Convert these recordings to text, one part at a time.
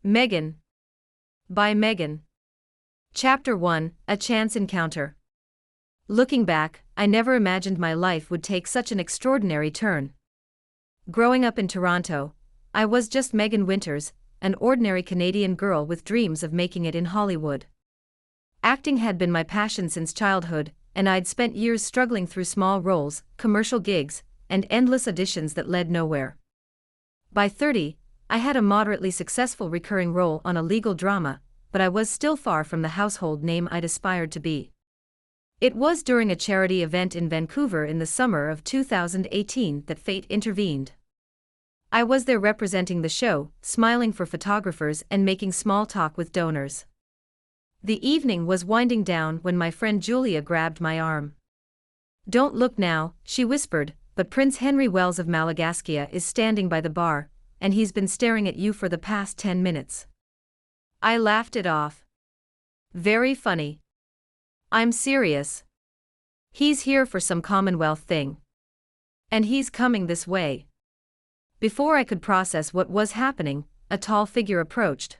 Meghan. By Meghan. Chapter 1, A Chance Encounter. Looking back, I never imagined my life would take such an extraordinary turn. Growing up in Toronto, I was just Meghan Winters, an ordinary Canadian girl with dreams of making it in Hollywood. Acting had been my passion since childhood, and I'd spent years struggling through small roles, commercial gigs, and endless auditions that led nowhere. By 30, I had a moderately successful recurring role on a legal drama, but I was still far from the household name I'd aspired to be. It was during a charity event in Vancouver in the summer of 2018 that fate intervened. I was there representing the show, smiling for photographers and making small talk with donors. The evening was winding down when my friend Julia grabbed my arm. "Don't look now," she whispered, "but Prince Henry Wells of Malagaskia is standing by the bar, and he's been staring at you for the past 10 minutes. I laughed it off. "Very funny. I'm serious. He's here for some Commonwealth thing. And he's coming this way." Before I could process what was happening, a tall figure approached.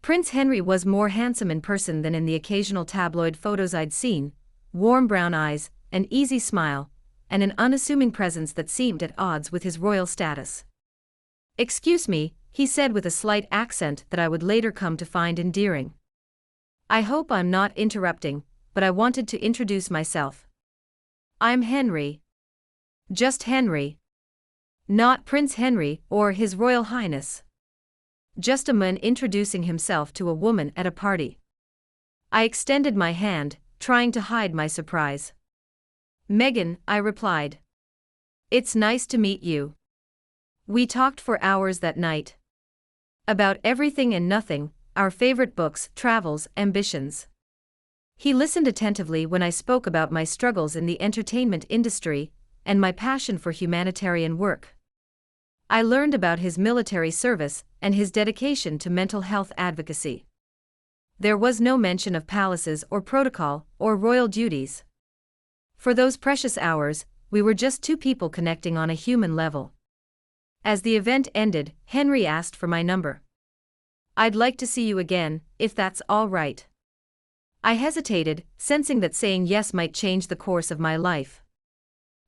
Prince Henry was more handsome in person than in the occasional tabloid photos I'd seen, warm brown eyes, an easy smile, and an unassuming presence that seemed at odds with his royal status. "Excuse me," he said with a slight accent that I would later come to find endearing. "I hope I'm not interrupting, but I wanted to introduce myself. I'm Henry. Just Henry. Not Prince Henry or His Royal Highness. Just a man introducing himself to a woman at a party." I extended my hand, trying to hide my surprise. "Meghan," I replied. "It's nice to meet you." We talked for hours that night. About everything and nothing, our favorite books, travels, ambitions. He listened attentively when I spoke about my struggles in the entertainment industry and my passion for humanitarian work. I learned about his military service and his dedication to mental health advocacy. There was no mention of palaces or protocol or royal duties. For those precious hours, we were just two people connecting on a human level. As the event ended, Henry asked for my number. "I'd like to see you again, if that's all right." I hesitated, sensing that saying yes might change the course of my life.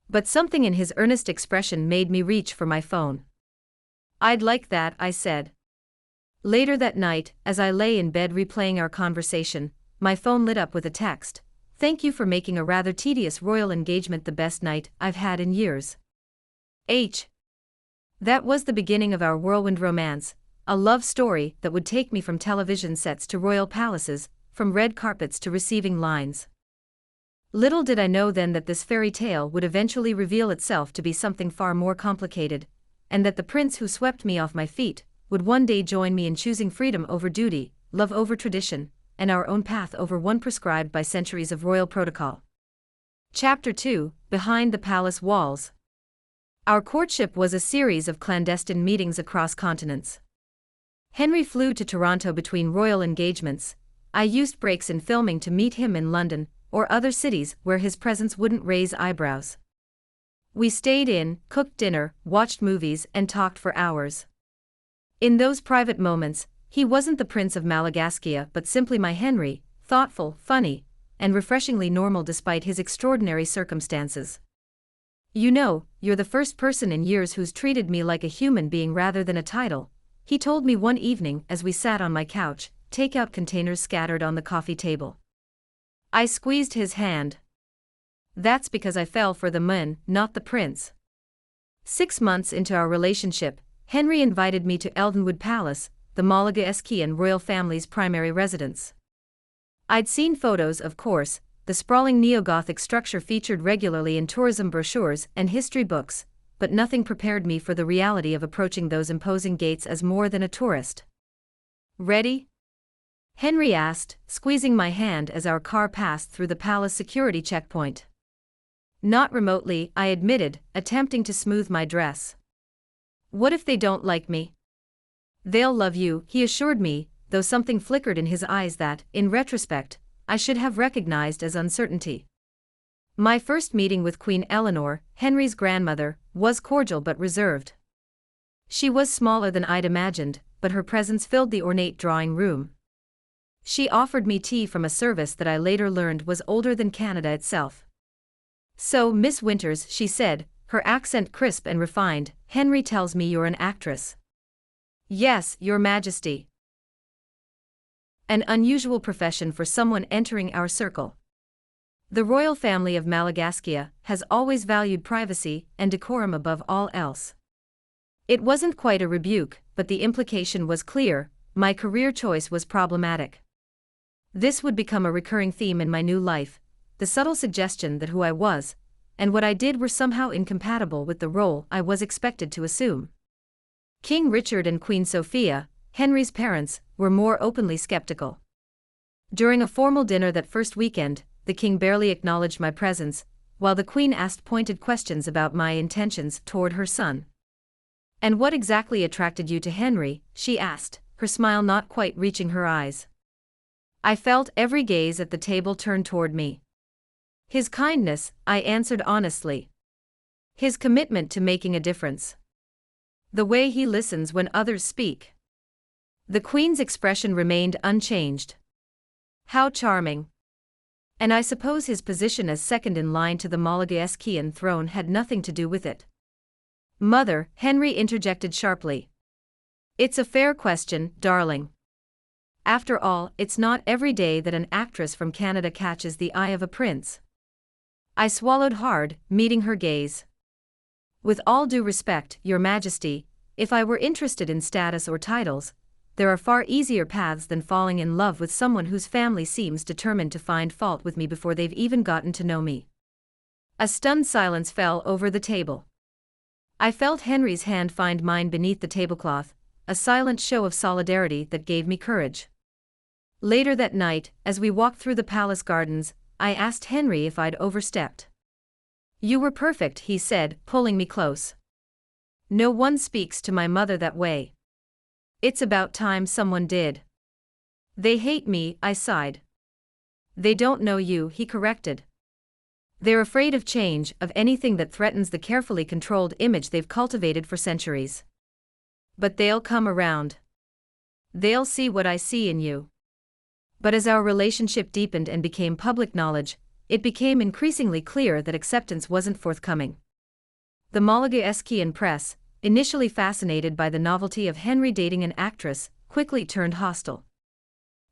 But something in his earnest expression made me reach for my phone. "I'd like that," I said. Later that night, as I lay in bed replaying our conversation, my phone lit up with a text. "Thank you for making a rather tedious royal engagement the best night I've had in years. H." That was the beginning of our whirlwind romance, a love story that would take me from television sets to royal palaces, from red carpets to receiving lines. Little did I know then that this fairy tale would eventually reveal itself to be something far more complicated, and that the prince who swept me off my feet would one day join me in choosing freedom over duty, love over tradition, and our own path over one prescribed by centuries of royal protocol. Chapter 2, Behind the Palace Walls. Our courtship was a series of clandestine meetings across continents. Henry flew to Toronto between royal engagements. I used breaks in filming to meet him in London or other cities where his presence wouldn't raise eyebrows. We stayed in, cooked dinner, watched movies, and talked for hours. In those private moments, he wasn't the Prince of Malagaskia but simply my Henry, thoughtful, funny, and refreshingly normal despite his extraordinary circumstances. "You know, you're the first person in years who's treated me like a human being rather than a title," he told me one evening as we sat on my couch, takeout containers scattered on the coffee table. I squeezed his hand. "That's because I fell for the man, not the prince." 6 months into our relationship, Henry invited me to Eldenwood Palace, the Malagaskian royal family's primary residence. I'd seen photos, of course, the sprawling neo-Gothic structure featured regularly in tourism brochures and history books, but nothing prepared me for the reality of approaching those imposing gates as more than a tourist. "Ready?" Henry asked, squeezing my hand as our car passed through the palace security checkpoint. "Not remotely," I admitted, attempting to smooth my dress. "What if they don't like me?" "They'll love you," he assured me, though something flickered in his eyes that, in retrospect, I should have recognized as uncertainty. My first meeting with Queen Eleanor, Henry's grandmother, was cordial but reserved. She was smaller than I'd imagined, but her presence filled the ornate drawing room. She offered me tea from a service that I later learned was older than Canada itself. "So, Miss Winters," she said, her accent crisp and refined, "Henry tells me you're an actress." "Yes, Your Majesty." An unusual profession for someone entering our circle. The royal family of Malagaskia has always valued privacy and decorum above all else. It wasn't quite a rebuke, but the implication was clear: my career choice was problematic. This would become a recurring theme in my new life, the subtle suggestion that who I was, and what I did were somehow incompatible with the role I was expected to assume. King Richard and Queen Sophia, Henry's parents, were more openly skeptical. During a formal dinner that first weekend, the king barely acknowledged my presence, while the queen asked pointed questions about my intentions toward her son. "And what exactly attracted you to Henry?" she asked, her smile not quite reaching her eyes. I felt every gaze at the table turned toward me. "His kindness," I answered honestly. "His commitment to making a difference. The way he listens when others speak." The queen's expression remained unchanged. "How charming. And I suppose his position as second in line to the Malagaskian throne had nothing to do with it." "Mother," Henry interjected sharply. "It's a fair question, darling. After all, it's not every day that an actress from Canada catches the eye of a prince." I swallowed hard, meeting her gaze. "With all due respect, Your Majesty, if I were interested in status or titles, there are far easier paths than falling in love with someone whose family seems determined to find fault with me before they've even gotten to know me." A stunned silence fell over the table. I felt Henry's hand find mine beneath the tablecloth, a silent show of solidarity that gave me courage. Later that night, as we walked through the palace gardens, I asked Henry if I'd overstepped. "You were perfect," he said, pulling me close. "No one speaks to my mother that way. It's about time someone did." "They hate me," I sighed. "They don't know you," he corrected. "They're afraid of change, of anything that threatens the carefully controlled image they've cultivated for centuries. But they'll come around. They'll see what I see in you." But as our relationship deepened and became public knowledge, it became increasingly clear that acceptance wasn't forthcoming. The Malagaskian press, initially fascinated by the novelty of Henry dating an actress, quickly turned hostile.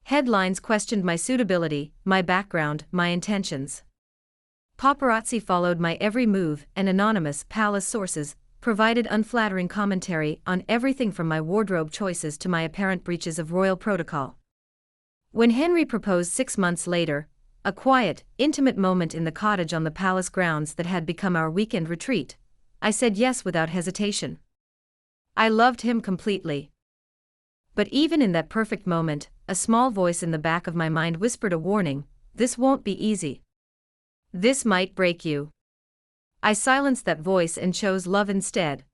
Headlines questioned my suitability, my background, my intentions. Paparazzi followed my every move, and anonymous palace sources provided unflattering commentary on everything from my wardrobe choices to my apparent breaches of royal protocol. When Henry proposed 6 months later, a quiet, intimate moment in the cottage on the palace grounds that had become our weekend retreat, I said yes without hesitation. I loved him completely. But even in that perfect moment, a small voice in the back of my mind whispered a warning: "This won't be easy. This might break you." I silenced that voice and chose love instead.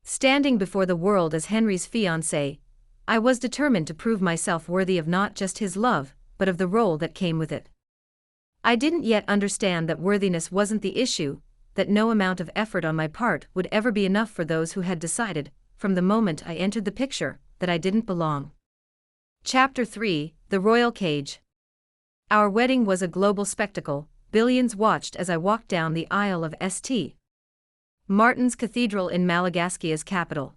Standing before the world as Henry's fiancée, I was determined to prove myself worthy of not just his love, but of the role that came with it. I didn't yet understand that worthiness wasn't the issue, that no amount of effort on my part would ever be enough for those who had decided, from the moment I entered the picture, that I didn't belong. Chapter 3: The Royal Cage. Our wedding was a global spectacle. Billions watched as I walked down the aisle of St. Martin's Cathedral in Malagaskia's capital.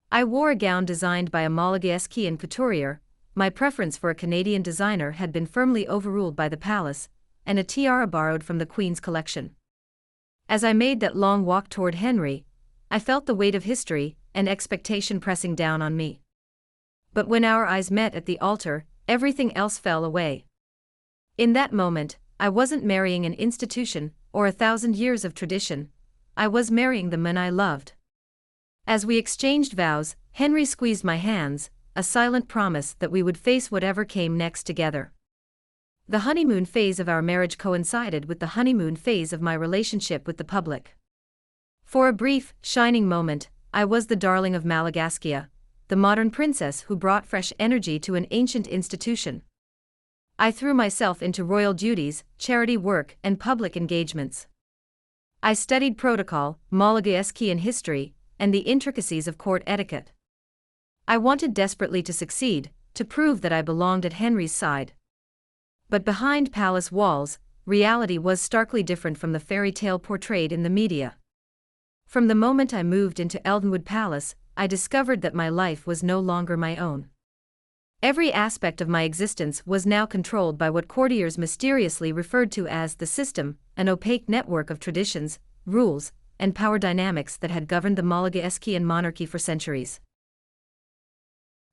I wore a gown designed by a Malagaskian couturier. My preference for a Canadian designer had been firmly overruled by the palace, and a tiara borrowed from the Queen's collection. As I made that long walk toward Henry, I felt the weight of history and expectation pressing down on me. But when our eyes met at the altar, everything else fell away. In that moment, I wasn't marrying an institution or 1,000 years of tradition. I was marrying the man I loved. As we exchanged vows, Henry squeezed my hands, a silent promise that we would face whatever came next together. The honeymoon phase of our marriage coincided with the honeymoon phase of my relationship with the public. For a brief, shining moment, I was the darling of Malagaskia, the modern princess who brought fresh energy to an ancient institution. I threw myself into royal duties, charity work, and public engagements. I studied protocol, Malagaskian history, and the intricacies of court etiquette. I wanted desperately to succeed, to prove that I belonged at Henry's side. But behind palace walls, reality was starkly different from the fairy tale portrayed in the media. From the moment I moved into Eldenwood Palace, I discovered that my life was no longer my own. Every aspect of my existence was now controlled by what courtiers mysteriously referred to as the system, an opaque network of traditions, rules, and power dynamics that had governed the Malagaskian monarchy for centuries.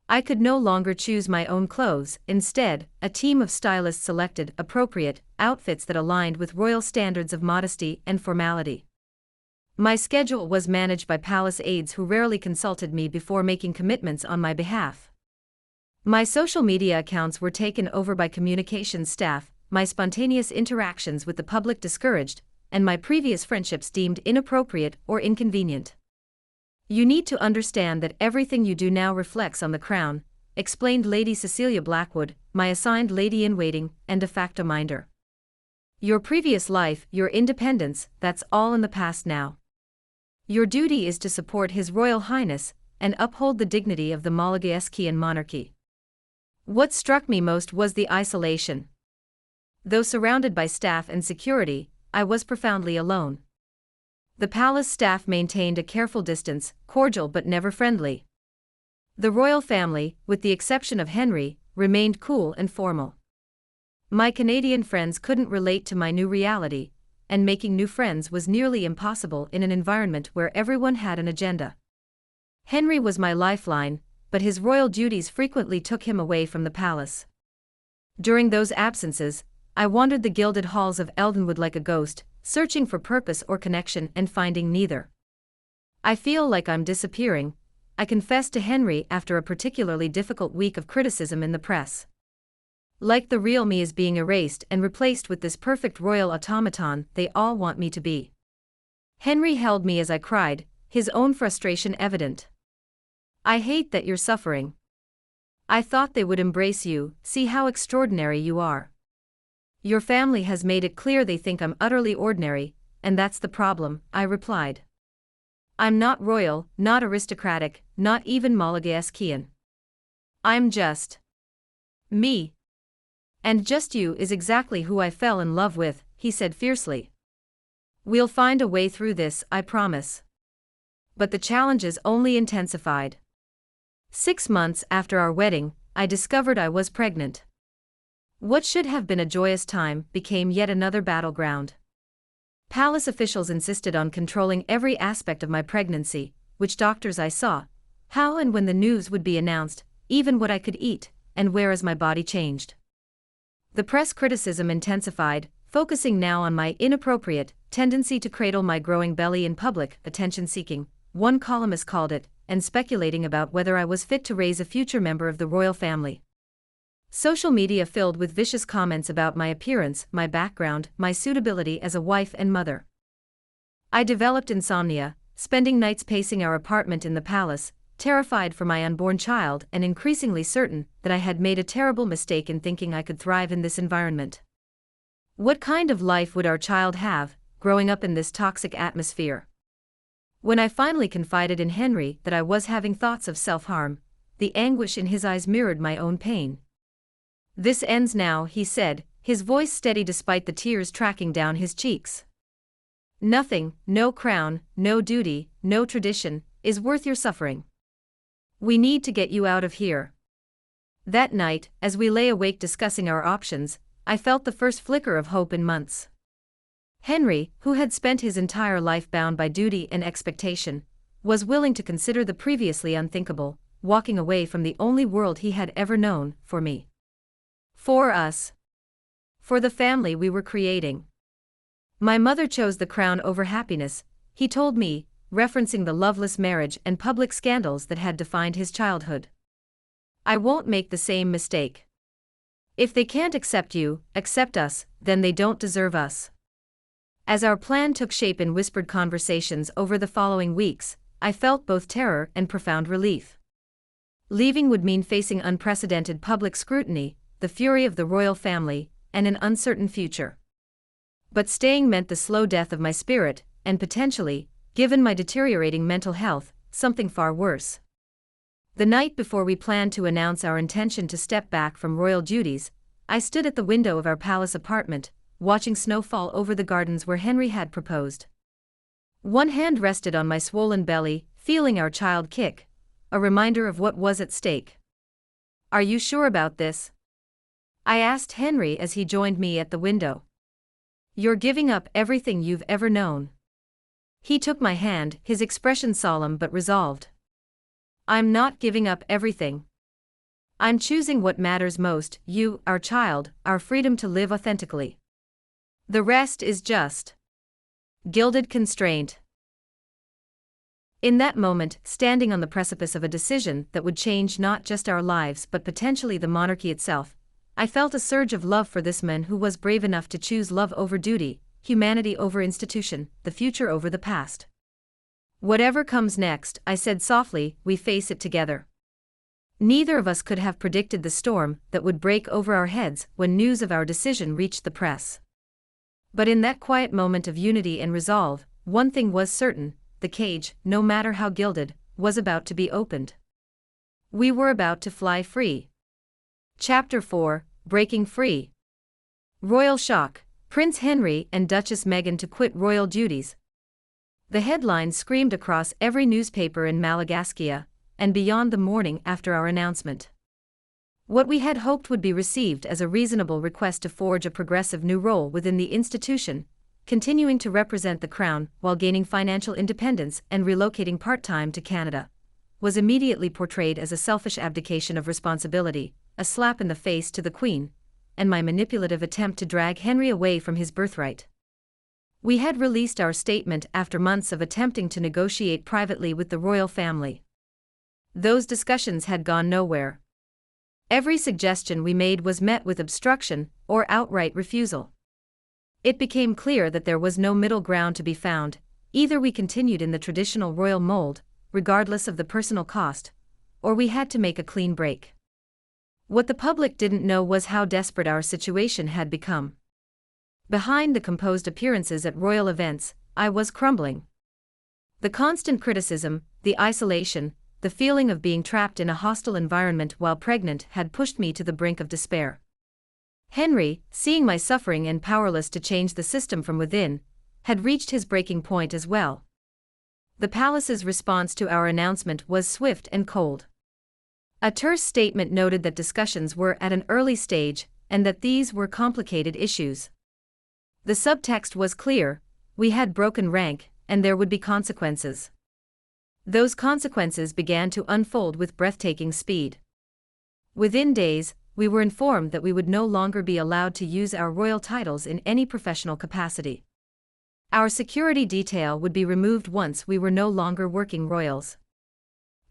I could no longer choose my own clothes. Instead, a team of stylists selected appropriate outfits that aligned with royal standards of modesty and formality. My schedule was managed by palace aides who rarely consulted me before making commitments on my behalf. My social media accounts were taken over by communications staff, my spontaneous interactions with the public discouraged, and my previous friendships deemed inappropriate or inconvenient. "You need to understand that everything you do now reflects on the crown," explained Lady Cecilia Blackwood, my assigned lady-in-waiting and de facto minder. "Your previous life, your independence, that's all in the past now. Your duty is to support His Royal Highness and uphold the dignity of the Malagaskian monarchy." What struck me most was the isolation. Though surrounded by staff and security, I was profoundly alone. The palace staff maintained a careful distance, cordial but never friendly. The royal family, with the exception of Henry, remained cool and formal. My Canadian friends couldn't relate to my new reality, and making new friends was nearly impossible in an environment where everyone had an agenda. Henry was my lifeline, but his royal duties frequently took him away from the palace. During those absences, I wandered the gilded halls of Eldenwood like a ghost, searching for purpose or connection and finding neither. "I feel like I'm disappearing," I confessed to Henry after a particularly difficult week of criticism in the press. "Like the real me is being erased and replaced with this perfect royal automaton they all want me to be." Henry held me as I cried, his own frustration evident. "I hate that you're suffering. I thought they would embrace you, see how extraordinary you are. Your family has made it clear they think I'm utterly ordinary, and that's the problem," I replied. "I'm not royal, not aristocratic, not even Malagaskian. I'm just me. And just you is exactly who I fell in love with," he said fiercely. "We'll find a way through this, I promise." But the challenges only intensified. 6 months after our wedding, I discovered I was pregnant. What should have been a joyous time became yet another battleground. Palace officials insisted on controlling every aspect of my pregnancy, which doctors I saw, how and when the news would be announced, even what I could eat, and where as my body changed. The press criticism intensified, focusing now on my inappropriate tendency to cradle my growing belly in public, attention-seeking, one columnist called it, and speculating about whether I was fit to raise a future member of the royal family. Social media filled with vicious comments about my appearance, my background, my suitability as a wife and mother. I developed insomnia, spending nights pacing our apartment in the palace, terrified for my unborn child and increasingly certain that I had made a terrible mistake in thinking I could thrive in this environment. What kind of life would our child have, growing up in this toxic atmosphere? When I finally confided in Henry that I was having thoughts of self-harm, the anguish in his eyes mirrored my own pain. "This ends now," he said, his voice steady despite the tears tracking down his cheeks. "Nothing, no crown, no duty, no tradition, is worth your suffering. We need to get you out of here." That night, as we lay awake discussing our options, I felt the first flicker of hope in months. Henry, who had spent his entire life bound by duty and expectation, was willing to consider the previously unthinkable, walking away from the only world he had ever known, for me. For us. For the family we were creating. "My mother chose the crown over happiness," he told me, referencing the loveless marriage and public scandals that had defined his childhood. "I won't make the same mistake. If they can't accept you, accept us, then they don't deserve us." As our plan took shape in whispered conversations over the following weeks, I felt both terror and profound relief. Leaving would mean facing unprecedented public scrutiny, the fury of the royal family, and an uncertain future. But staying meant the slow death of my spirit, and potentially, given my deteriorating mental health, something far worse. The night before we planned to announce our intention to step back from royal duties, I stood at the window of our palace apartment, watching snow fall over the gardens where Henry had proposed. One hand rested on my swollen belly, feeling our child kick, a reminder of what was at stake. "Are you sure about this?" I asked Henry as he joined me at the window. "You're giving up everything you've ever known." He took my hand, his expression solemn but resolved. "I'm not giving up everything. I'm choosing what matters most: you, our child, our freedom to live authentically. The rest is just gilded constraint." In that moment, standing on the precipice of a decision that would change not just our lives but potentially the monarchy itself, I felt a surge of love for this man who was brave enough to choose love over duty, humanity over institution, the future over the past. "Whatever comes next," I said softly, "we face it together." Neither of us could have predicted the storm that would break over our heads when news of our decision reached the press. But in that quiet moment of unity and resolve, one thing was certain: the cage, no matter how gilded, was about to be opened. We were about to fly free. Chapter 4: Breaking Free. Royal Shock: Prince Henry and Duchess Meghan to quit royal duties. The headlines screamed across every newspaper in Malagaskia and beyond the morning after our announcement. What we had hoped would be received as a reasonable request to forge a progressive new role within the institution, continuing to represent the crown while gaining financial independence and relocating part-time to Canada, was immediately portrayed as a selfish abdication of responsibility, a slap in the face to the Queen, and my manipulative attempt to drag Henry away from his birthright. We had released our statement after months of attempting to negotiate privately with the royal family. Those discussions had gone nowhere. Every suggestion we made was met with obstruction or outright refusal. It became clear that there was no middle ground to be found: either we continued in the traditional royal mold, regardless of the personal cost, or we had to make a clean break. What the public didn't know was how desperate our situation had become. Behind the composed appearances at royal events, I was crumbling. The constant criticism, the isolation, the feeling of being trapped in a hostile environment while pregnant had pushed me to the brink of despair. Henry, seeing my suffering and powerless to change the system from within, had reached his breaking point as well. The palace's response to our announcement was swift and cold. A terse statement noted that discussions were at an early stage and that these were complicated issues. The subtext was clear: we had broken rank, and there would be consequences. Those consequences began to unfold with breathtaking speed. Within days, we were informed that we would no longer be allowed to use our royal titles in any professional capacity. Our security detail would be removed once we were no longer working royals.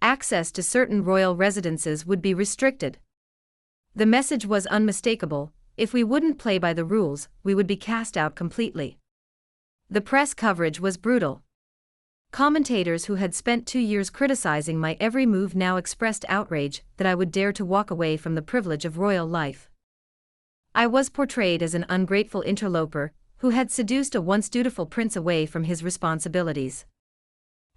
Access to certain royal residences would be restricted. The message was unmistakable: if we wouldn't play by the rules, we would be cast out completely. The press coverage was brutal. Commentators who had spent 2 years criticizing my every move now expressed outrage that I would dare to walk away from the privilege of royal life. I was portrayed as an ungrateful interloper who had seduced a once dutiful prince away from his responsibilities.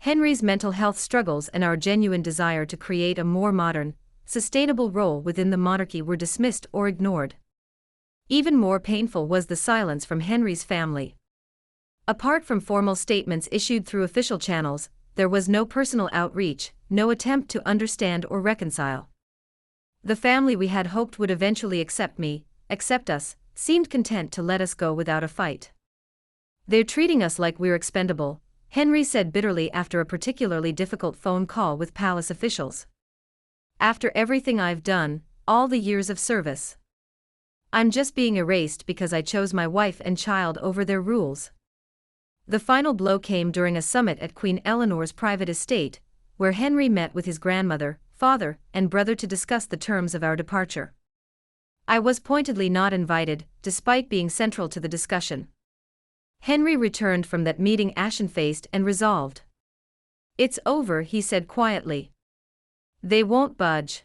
Henry's mental health struggles and our genuine desire to create a more modern, sustainable role within the monarchy were dismissed or ignored. Even more painful was the silence from Henry's family. Apart from formal statements issued through official channels, there was no personal outreach, no attempt to understand or reconcile. The family we had hoped would eventually accept us, seemed content to let us go without a fight. "They're treating us like we're expendable," Henry said bitterly after a particularly difficult phone call with palace officials. "After everything I've done, all the years of service, I'm just being erased because I chose my wife and child over their rules." The final blow came during a summit at Queen Eleanor's private estate, where Henry met with his grandmother, father, and brother to discuss the terms of our departure. I was pointedly not invited, despite being central to the discussion. Henry returned from that meeting ashen-faced and resolved. "It's over," he said quietly. "They won't budge.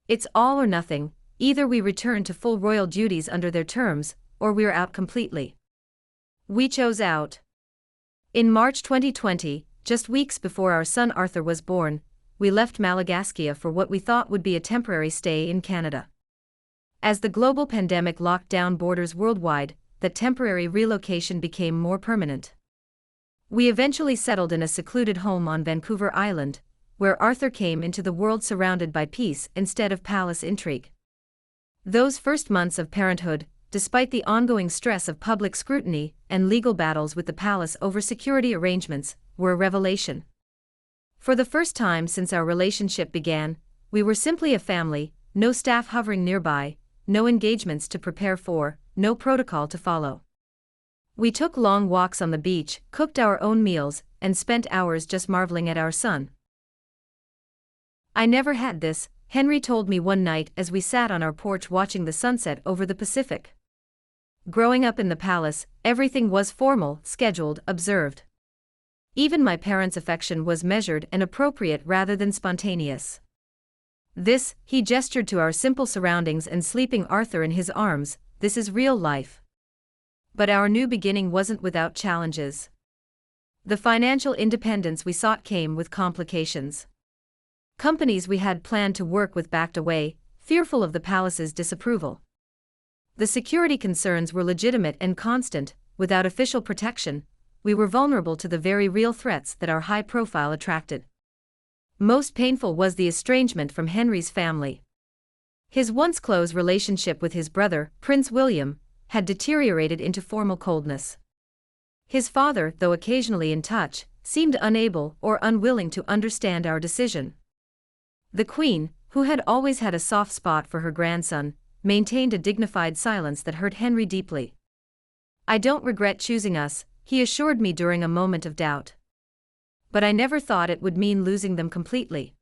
It's all or nothing: either we return to full royal duties under their terms, or we're out completely." We chose out. In March 2020, just weeks before our son Arthur was born, we left Malagaskia for what we thought would be a temporary stay in Canada. As the global pandemic locked down borders worldwide, that temporary relocation became more permanent. We eventually settled in a secluded home on Vancouver Island, where Arthur came into the world surrounded by peace instead of palace intrigue. Those first months of parenthood, despite the ongoing stress of public scrutiny and legal battles with the palace over security arrangements, were a revelation. For the first time since our relationship began, we were simply a family, no staff hovering nearby, no engagements to prepare for, no protocol to follow. We took long walks on the beach, cooked our own meals, and spent hours just marveling at our son. "I never had this," Henry told me one night as we sat on our porch watching the sunset over the Pacific. "Growing up in the palace, everything was formal, scheduled, observed. Even my parents' affection was measured and appropriate rather than spontaneous. This," he gestured to our simple surroundings and sleeping Arthur in his arms, "this is real life." But our new beginning wasn't without challenges. The financial independence we sought came with complications. Companies we had planned to work with backed away, fearful of the palace's disapproval. The security concerns were legitimate and constant. Without official protection, we were vulnerable to the very real threats that our high profile attracted. Most painful was the estrangement from Henry's family. His once close relationship with his brother, Prince William, had deteriorated into formal coldness. His father, though occasionally in touch, seemed unable or unwilling to understand our decision. The Queen, who had always had a soft spot for her grandson, maintained a dignified silence that hurt Henry deeply. "I don't regret choosing us," he assured me during a moment of doubt. "But I never thought it would mean losing them completely."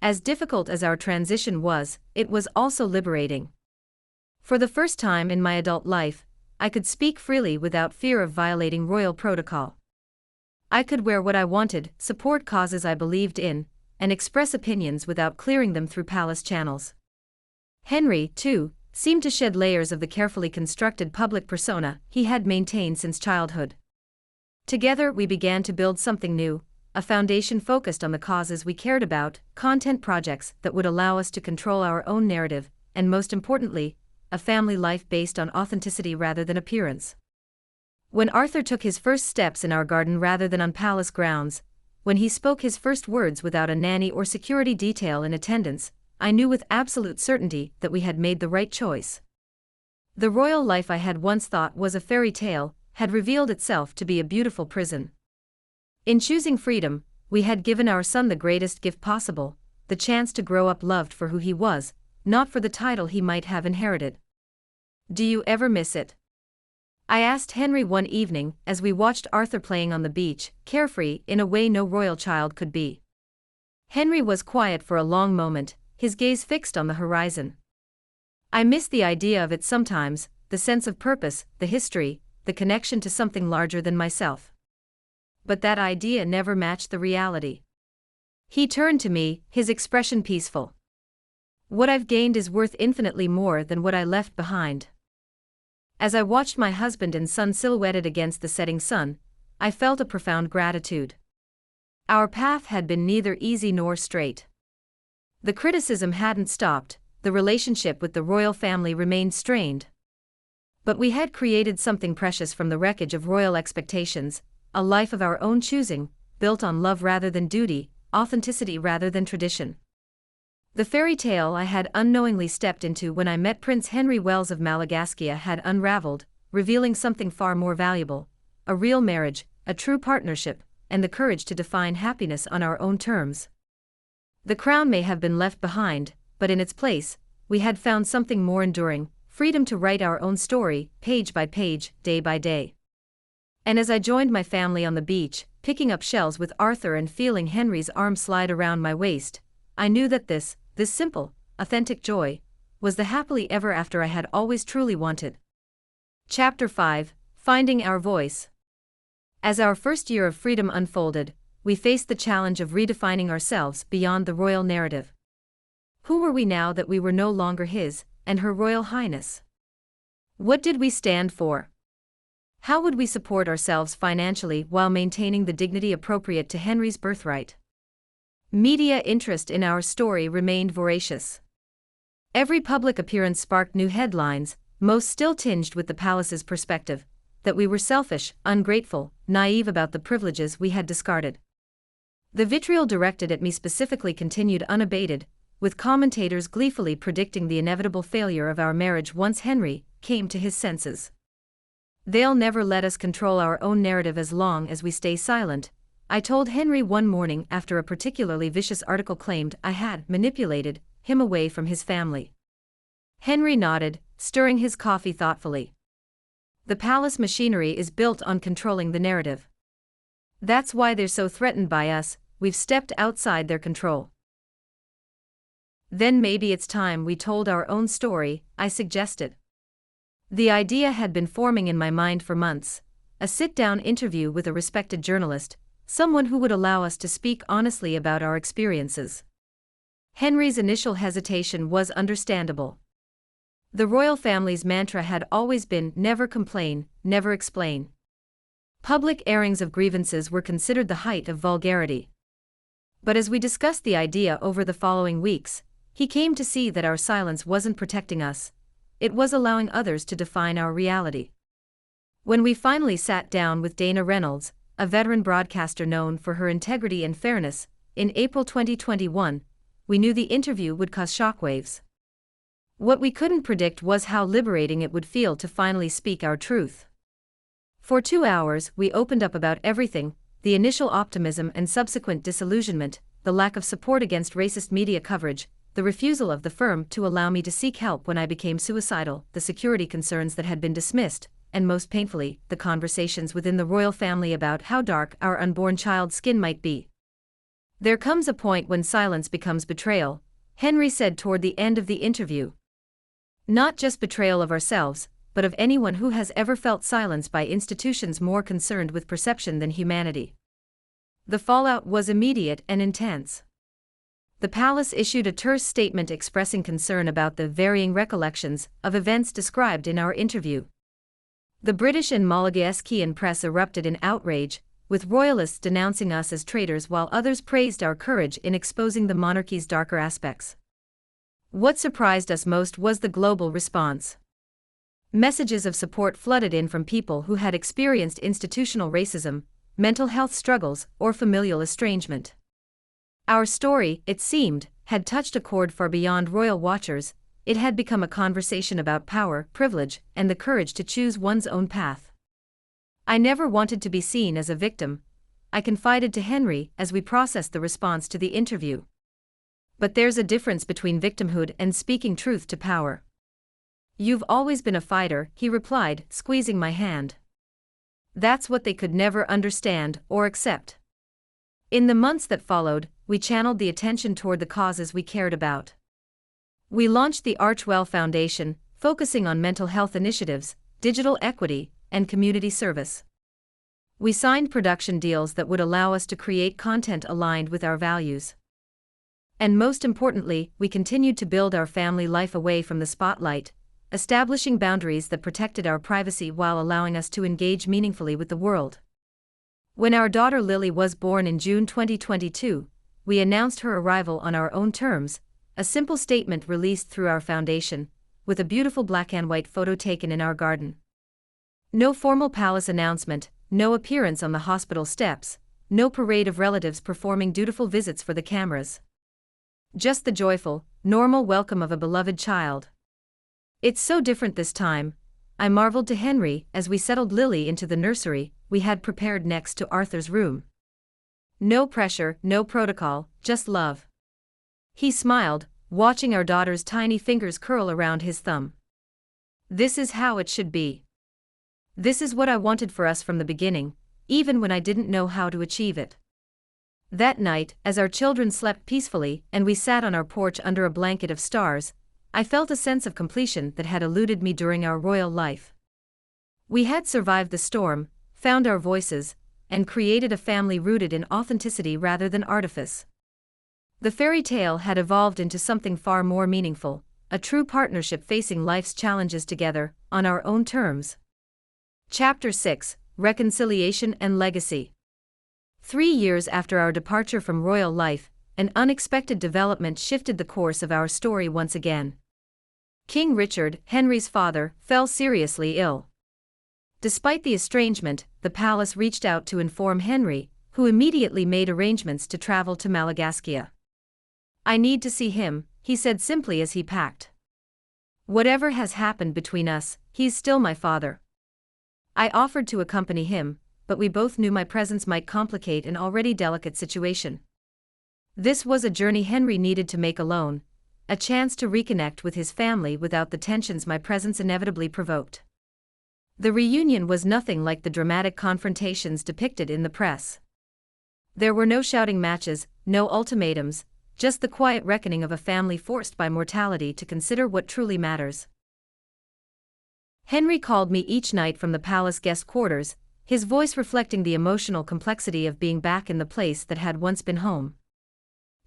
As difficult as our transition was, it was also liberating. For the first time in my adult life, I could speak freely without fear of violating royal protocol. I could wear what I wanted, support causes I believed in, and express opinions without clearing them through palace channels. Henry, too, seemed to shed layers of the carefully constructed public persona he had maintained since childhood. Together we began to build something new, a foundation focused on the causes we cared about, content projects that would allow us to control our own narrative, and most importantly, a family life based on authenticity rather than appearance. When Arthur took his first steps in our garden rather than on palace grounds, when he spoke his first words without a nanny or security detail in attendance, I knew with absolute certainty that we had made the right choice. The royal life I had once thought was a fairy tale had revealed itself to be a beautiful prison. In choosing freedom, we had given our son the greatest gift possible, the chance to grow up loved for who he was, not for the title he might have inherited. "Do you ever miss it?" I asked Henry one evening as we watched Arthur playing on the beach, carefree in a way no royal child could be. Henry was quiet for a long moment, his gaze fixed on the horizon. "I miss the idea of it sometimes, the sense of purpose, the history, the connection to something larger than myself. But that idea never matched the reality." He turned to me, his expression peaceful. "What I've gained is worth infinitely more than what I left behind." As I watched my husband and son silhouetted against the setting sun, I felt a profound gratitude. Our path had been neither easy nor straight. The criticism hadn't stopped, the relationship with the royal family remained strained. But we had created something precious from the wreckage of royal expectations, a life of our own choosing, built on love rather than duty, authenticity rather than tradition. The fairy tale I had unknowingly stepped into when I met Prince Henry Wells of Malagaskia had unraveled, revealing something far more valuable: a real marriage, a true partnership, and the courage to define happiness on our own terms. The crown may have been left behind, but in its place, we had found something more enduring: freedom to write our own story, page by page, day by day. And as I joined my family on the beach, picking up shells with Arthur and feeling Henry's arm slide around my waist, I knew that this simple, authentic joy, was the happily ever after I had always truly wanted. Chapter 5: Finding Our Voice. As our first year of freedom unfolded, we faced the challenge of redefining ourselves beyond the royal narrative. Who were we now that we were no longer His and Her Royal Highness? What did we stand for? How would we support ourselves financially while maintaining the dignity appropriate to Henry's birthright? Media interest in our story remained voracious. Every public appearance sparked new headlines, most still tinged with the palace's perspective, that we were selfish, ungrateful, naive about the privileges we had discarded. The vitriol directed at me specifically continued unabated, with commentators gleefully predicting the inevitable failure of our marriage once Henry came to his senses. "They'll never let us control our own narrative as long as we stay silent," I told Henry one morning after a particularly vicious article claimed I had manipulated him away from his family. Henry nodded, stirring his coffee thoughtfully. "The palace machinery is built on controlling the narrative. That's why they're so threatened by us. We've stepped outside their control." "Then maybe it's time we told our own story," I suggested. The idea had been forming in my mind for months, a sit-down interview with a respected journalist, someone who would allow us to speak honestly about our experiences. Henry's initial hesitation was understandable. The royal family's mantra had always been never complain, never explain. Public airings of grievances were considered the height of vulgarity. But as we discussed the idea over the following weeks, he came to see that our silence wasn't protecting us, it was allowing others to define our reality. When we finally sat down with Dana Reynolds, a veteran broadcaster known for her integrity and fairness, in April 2021, we knew the interview would cause shockwaves. What we couldn't predict was how liberating it would feel to finally speak our truth. For 2 hours, we opened up about everything: the initial optimism and subsequent disillusionment, the lack of support against racist media coverage, the refusal of the firm to allow me to seek help when I became suicidal, the security concerns that had been dismissed, and most painfully, the conversations within the royal family about how dark our unborn child's skin might be. "There comes a point when silence becomes betrayal," Henry said toward the end of the interview. "Not just betrayal of ourselves, but of anyone who has ever felt silenced by institutions more concerned with perception than humanity." The fallout was immediate and intense. The palace issued a terse statement expressing concern about the varying recollections of events described in our interview. The British and Malagaskian press erupted in outrage, with royalists denouncing us as traitors while others praised our courage in exposing the monarchy's darker aspects. What surprised us most was the global response. Messages of support flooded in from people who had experienced institutional racism, mental health struggles, or familial estrangement. Our story, it seemed, had touched a chord far beyond royal watchers. It had become a conversation about power, privilege, and the courage to choose one's own path. "I never wanted to be seen as a victim," I confided to Henry as we processed the response to the interview. "But there's a difference between victimhood and speaking truth to power." "You've always been a fighter," he replied, squeezing my hand. That's what they could never understand or accept. In the months that followed, we channeled the attention toward the causes we cared about. We launched the Archwell Foundation, focusing on mental health initiatives, digital equity, and community service. We signed production deals that would allow us to create content aligned with our values. And most importantly, we continued to build our family life away from the spotlight, establishing boundaries that protected our privacy while allowing us to engage meaningfully with the world. When our daughter Lily was born in June 2022, we announced her arrival on our own terms, a simple statement released through our foundation, with a beautiful black and white photo taken in our garden. No formal palace announcement, no appearance on the hospital steps, no parade of relatives performing dutiful visits for the cameras. Just the joyful, normal welcome of a beloved child. "It's so different this time," I marveled to Henry as we settled Lily into the nursery we had prepared next to Arthur's room. "No pressure, no protocol, just love." He smiled, watching our daughter's tiny fingers curl around his thumb. "This is how it should be. This is what I wanted for us from the beginning, even when I didn't know how to achieve it." That night, as our children slept peacefully and we sat on our porch under a blanket of stars, I felt a sense of completion that had eluded me during our royal life. We had survived the storm, found our voices, and created a family rooted in authenticity rather than artifice. The fairy tale had evolved into something far more meaningful, a true partnership facing life's challenges together, on our own terms. Chapter 6: Reconciliation and Legacy. 3 years after our departure from royal life, an unexpected development shifted the course of our story once again. King Richard, Henry's father, fell seriously ill. Despite the estrangement, the palace reached out to inform Henry, who immediately made arrangements to travel to Malagaskia. "I need to see him," he said simply as he packed. "Whatever has happened between us, he's still my father." I offered to accompany him, but we both knew my presence might complicate an already delicate situation. This was a journey Henry needed to make alone, a chance to reconnect with his family without the tensions my presence inevitably provoked. The reunion was nothing like the dramatic confrontations depicted in the press. There were no shouting matches, no ultimatums, just the quiet reckoning of a family forced by mortality to consider what truly matters. Henry called me each night from the palace guest quarters, his voice reflecting the emotional complexity of being back in the place that had once been home.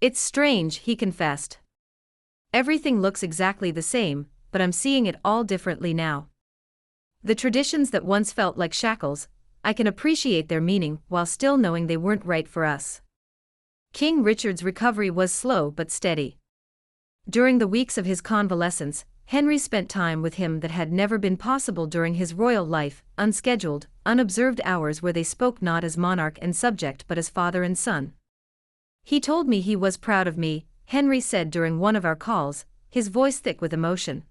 "It's strange," he confessed. "Everything looks exactly the same, but I'm seeing it all differently now. The traditions that once felt like shackles, I can appreciate their meaning while still knowing they weren't right for us." King Richard's recovery was slow but steady. During the weeks of his convalescence, Henry spent time with him that had never been possible during his royal life, unscheduled, unobserved hours where they spoke not as monarch and subject but as father and son. "He told me he was proud of me," Henry said during one of our calls, his voice thick with emotion.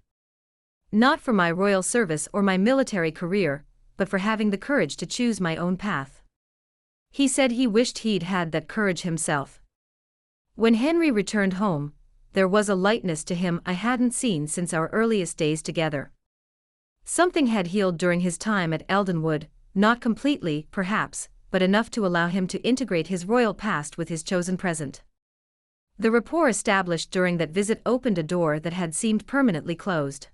"Not for my royal service or my military career, but for having the courage to choose my own path." He said he wished he'd had that courage himself. When Henry returned home, there was a lightness to him I hadn't seen since our earliest days together. Something had healed during his time at Eldenwood, not completely, perhaps, but enough to allow him to integrate his royal past with his chosen present. The rapport established during that visit opened a door that had seemed permanently closed.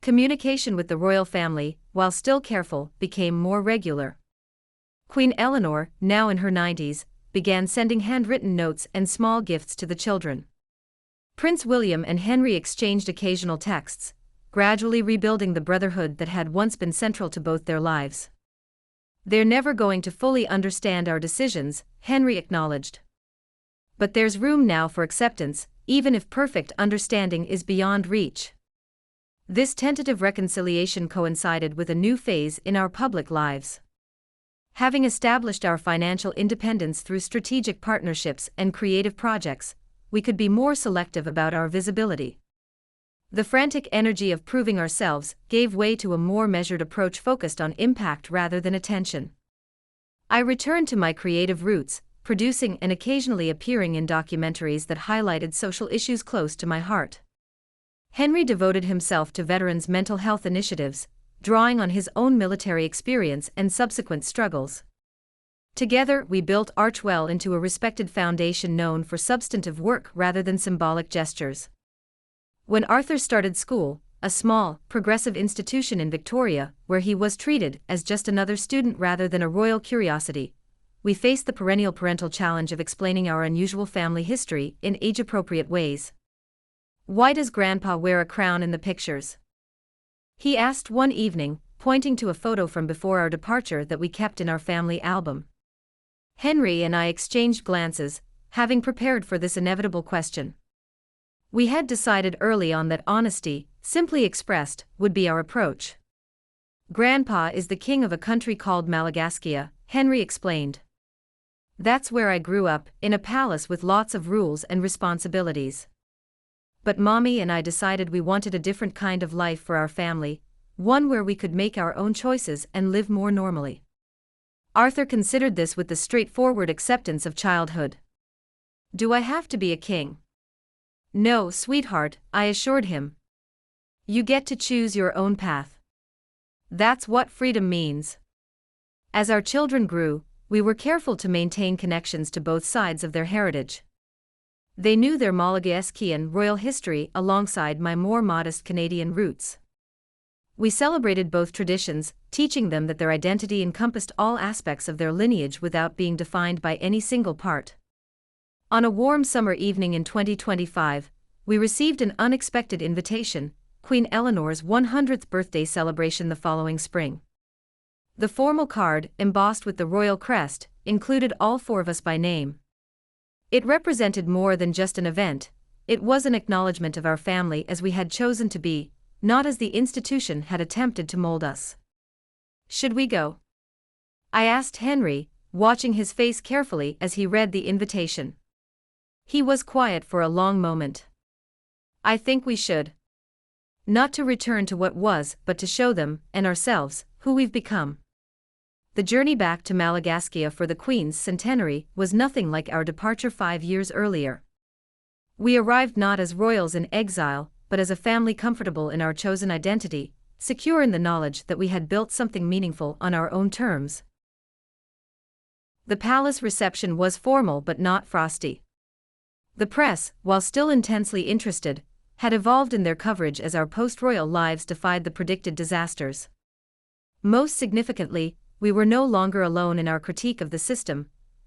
Communication with the royal family, while still careful, became more regular. Queen Eleanor, now in her 90s, began sending handwritten notes and small gifts to the children. Prince William and Henry exchanged occasional texts, gradually rebuilding the brotherhood that had once been central to both their lives. "They're never going to fully understand our decisions," Henry acknowledged. "But there's room now for acceptance, even if perfect understanding is beyond reach." This tentative reconciliation coincided with a new phase in our public lives. Having established our financial independence through strategic partnerships and creative projects, we could be more selective about our visibility. The frantic energy of proving ourselves gave way to a more measured approach focused on impact rather than attention. I returned to my creative roots, producing and occasionally appearing in documentaries that highlighted social issues close to my heart. Henry devoted himself to veterans' mental health initiatives, drawing on his own military experience and subsequent struggles. Together, we built Archwell into a respected foundation known for substantive work rather than symbolic gestures. When Arthur started school, a small, progressive institution in Victoria, where he was treated as just another student rather than a royal curiosity, we faced the perennial parental challenge of explaining our unusual family history in age-appropriate ways. "Why does Grandpa wear a crown in the pictures?" he asked one evening, pointing to a photo from before our departure that we kept in our family album. Henry and I exchanged glances, having prepared for this inevitable question. We had decided early on that honesty, simply expressed, would be our approach. "Grandpa is the king of a country called Malagaskia," Henry explained. "That's where I grew up, in a palace with lots of rules and responsibilities. But Mommy and I decided we wanted a different kind of life for our family, one where we could make our own choices and live more normally." Arthur considered this with the straightforward acceptance of childhood. "Do I have to be a king?" "No, sweetheart," I assured him. "You get to choose your own path. That's what freedom means." As our children grew, we were careful to maintain connections to both sides of their heritage. They knew their Malagascian royal history alongside my more modest Canadian roots. We celebrated both traditions, teaching them that their identity encompassed all aspects of their lineage without being defined by any single part. On a warm summer evening in 2025, we received an unexpected invitation: Queen Eleanor's 100th birthday celebration the following spring. The formal card, embossed with the royal crest, included all four of us by name. It represented more than just an event, it was an acknowledgement of our family as we had chosen to be, not as the institution had attempted to mold us. Should we go? I asked Henry, watching his face carefully as he read the invitation. He was quiet for a long moment. I think we should. Not to return to what was, but to show them, and ourselves, who we've become. The journey back to Malagaskia for the Queen's centenary was nothing like our departure 5 years earlier. We arrived not as royals in exile, but as a family comfortable in our chosen identity, secure in the knowledge that we had built something meaningful on our own terms. The palace reception was formal but not frosty. The press, while still intensely interested, had evolved in their coverage as our post-royal lives defied the predicted disasters. Most significantly, we were no longer alone in our critique of the system.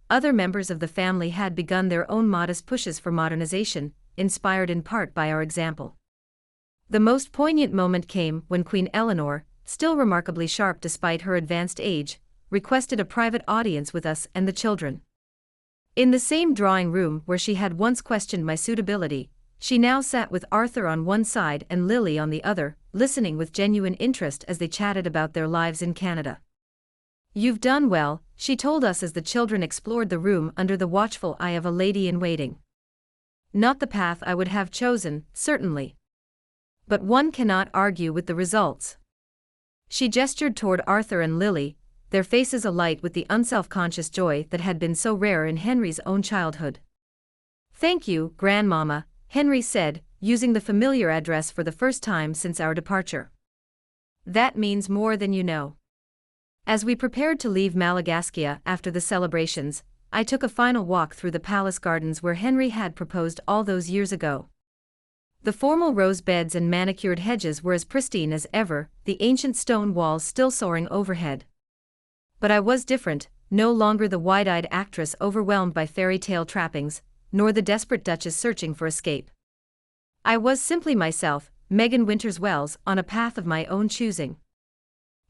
Other members of the family had begun their own modest pushes for modernization, inspired in part by our example. The most poignant moment came when Queen Eleanor, still remarkably sharp despite her advanced age, requested a private audience with us and the children. In the same drawing room where she had once questioned my suitability, she now sat with Arthur on one side and Lily on the other, listening with genuine interest as they chatted about their lives in Canada. "You've done well," she told us as the children explored the room under the watchful eye of a lady-in-waiting. "Not the path I would have chosen, certainly. But one cannot argue with the results." She gestured toward Arthur and Lily, their faces alight with the unself-conscious joy that had been so rare in Henry's own childhood. "Thank you, Grandmama," Henry said, using the familiar address for the first time since our departure. "That means more than you know." As we prepared to leave Malagaskia after the celebrations, I took a final walk through the palace gardens where Henry had proposed all those years ago. The formal rose beds and manicured hedges were as pristine as ever, the ancient stone walls still soaring overhead. But I was different, no longer the wide-eyed actress overwhelmed by fairy tale trappings, nor the desperate duchess searching for escape. I was simply myself, Meghan Winters Wells, on a path of my own choosing.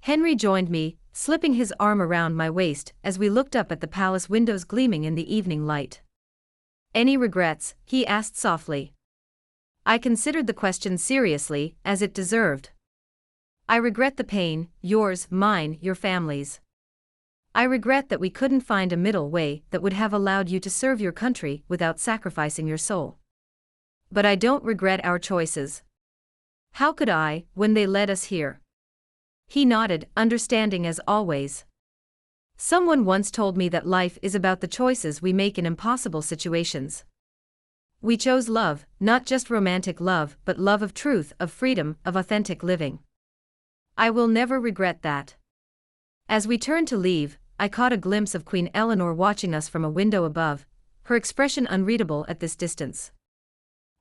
Henry joined me, slipping his arm around my waist as we looked up at the palace windows gleaming in the evening light. "Any regrets?" he asked softly. I considered the question seriously, as it deserved. "I regret the pain, yours, mine, your family's. I regret that we couldn't find a middle way that would have allowed you to serve your country without sacrificing your soul. But I don't regret our choices. How could I, when they led us here?" He nodded, understanding as always. "Someone once told me that life is about the choices we make in impossible situations. We chose love, not just romantic love, but love of truth, of freedom, of authentic living. I will never regret that." As we turned to leave, I caught a glimpse of Queen Eleanor watching us from a window above, her expression unreadable at this distance.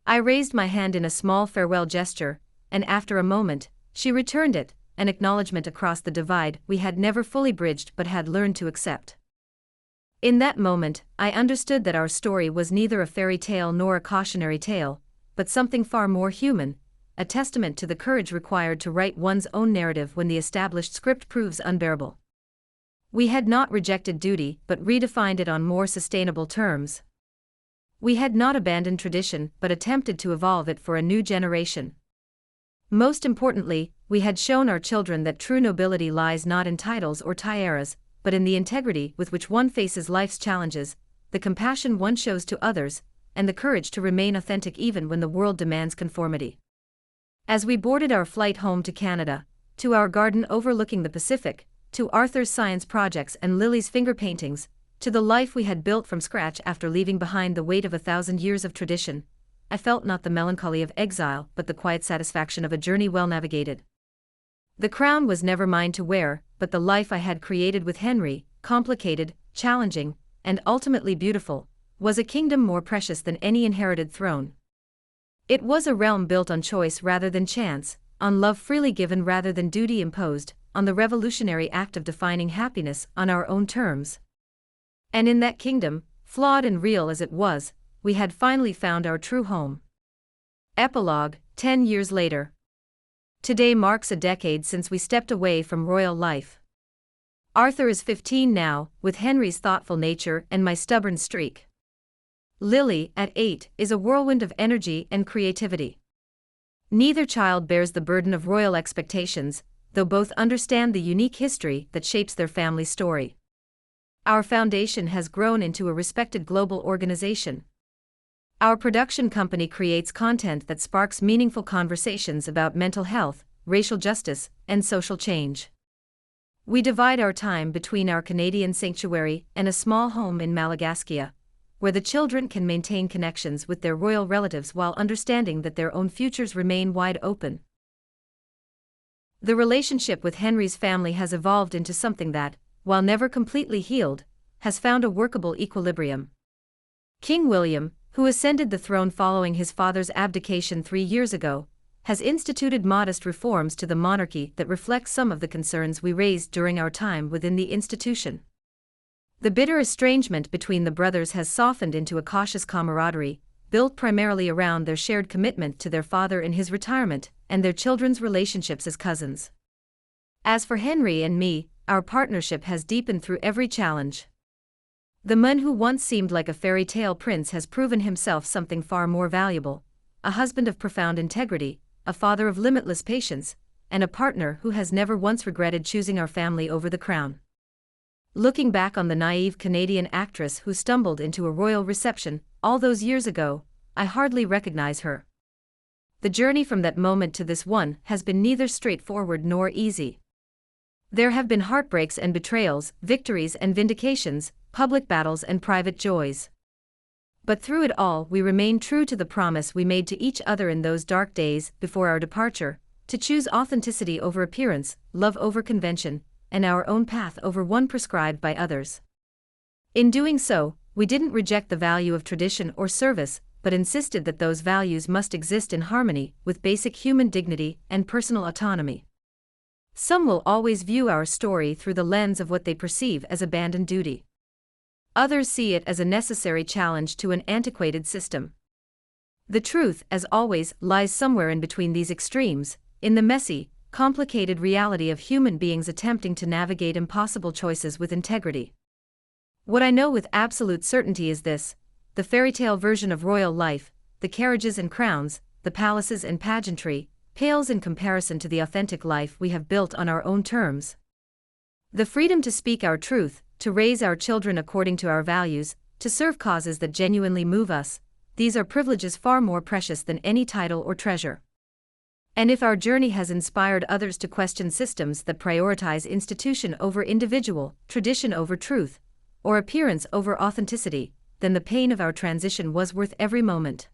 I raised my hand in a small farewell gesture, and after a moment, she returned it, an acknowledgement across the divide we had never fully bridged but had learned to accept. In that moment, I understood that our story was neither a fairy tale nor a cautionary tale, but something far more human, a testament to the courage required to write one's own narrative when the established script proves unbearable. We had not rejected duty but redefined it on more sustainable terms. We had not abandoned tradition but attempted to evolve it for a new generation. Most importantly, we had shown our children that true nobility lies not in titles or tiaras, but in the integrity with which one faces life's challenges, the compassion one shows to others, and the courage to remain authentic even when the world demands conformity. As we boarded our flight home to Canada, to our garden overlooking the Pacific, to Arthur's science projects and Lily's finger paintings, to the life we had built from scratch after leaving behind the weight of 1,000 years of tradition, I felt not the melancholy of exile but the quiet satisfaction of a journey well navigated. The crown was never mine to wear, but the life I had created with Henry, complicated, challenging, and ultimately beautiful, was a kingdom more precious than any inherited throne. It was a realm built on choice rather than chance, on love freely given rather than duty imposed, on the revolutionary act of defining happiness on our own terms. And in that kingdom, flawed and real as it was, we had finally found our true home. Epilogue, 10 years later. Today marks a decade since we stepped away from royal life. Arthur is 15 now, with Henry's thoughtful nature and my stubborn streak. Lily, at 8, is a whirlwind of energy and creativity. Neither child bears the burden of royal expectations, though both understand the unique history that shapes their family story. Our foundation has grown into a respected global organization. Our production company creates content that sparks meaningful conversations about mental health, racial justice, and social change. We divide our time between our Canadian sanctuary and a small home in Malagaskia, where the children can maintain connections with their royal relatives while understanding that their own futures remain wide open. The relationship with Henry's family has evolved into something that, while never completely healed, has found a workable equilibrium. King William, who ascended the throne following his father's abdication 3 years ago, has instituted modest reforms to the monarchy that reflect some of the concerns we raised during our time within the institution. The bitter estrangement between the brothers has softened into a cautious camaraderie, built primarily around their shared commitment to their father in his retirement and their children's relationships as cousins. As for Henry and me, our partnership has deepened through every challenge. The man who once seemed like a fairy tale prince has proven himself something far more valuable: a husband of profound integrity, a father of limitless patience, and a partner who has never once regretted choosing our family over the crown. Looking back on the naive Canadian actress who stumbled into a royal reception all those years ago, I hardly recognize her. The journey from that moment to this one has been neither straightforward nor easy. There have been heartbreaks and betrayals, victories and vindications, public battles and private joys. But through it all, we remained true to the promise we made to each other in those dark days before our departure, to choose authenticity over appearance, love over convention, and our own path over one prescribed by others. In doing so, we didn't reject the value of tradition or service, but insisted that those values must exist in harmony with basic human dignity and personal autonomy. Some will always view our story through the lens of what they perceive as abandoned duty. Others see it as a necessary challenge to an antiquated system. The truth, as always, lies somewhere in between these extremes, in the messy, complicated reality of human beings attempting to navigate impossible choices with integrity. What I know with absolute certainty is this: the fairy tale version of royal life, the carriages and crowns, the palaces and pageantry, pales in comparison to the authentic life we have built on our own terms. The freedom to speak our truth, to raise our children according to our values, to serve causes that genuinely move us, these are privileges far more precious than any title or treasure. And if our journey has inspired others to question systems that prioritize institution over individual, tradition over truth, or appearance over authenticity, then the pain of our transition was worth every moment.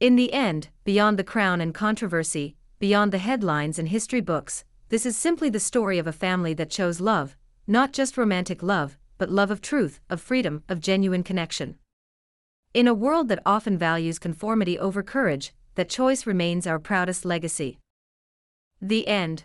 In the end, beyond the crown and controversy, beyond the headlines and history books, this is simply the story of a family that chose love, not just romantic love, but love of truth, of freedom, of genuine connection. In a world that often values conformity over courage, that choice remains our proudest legacy. The end.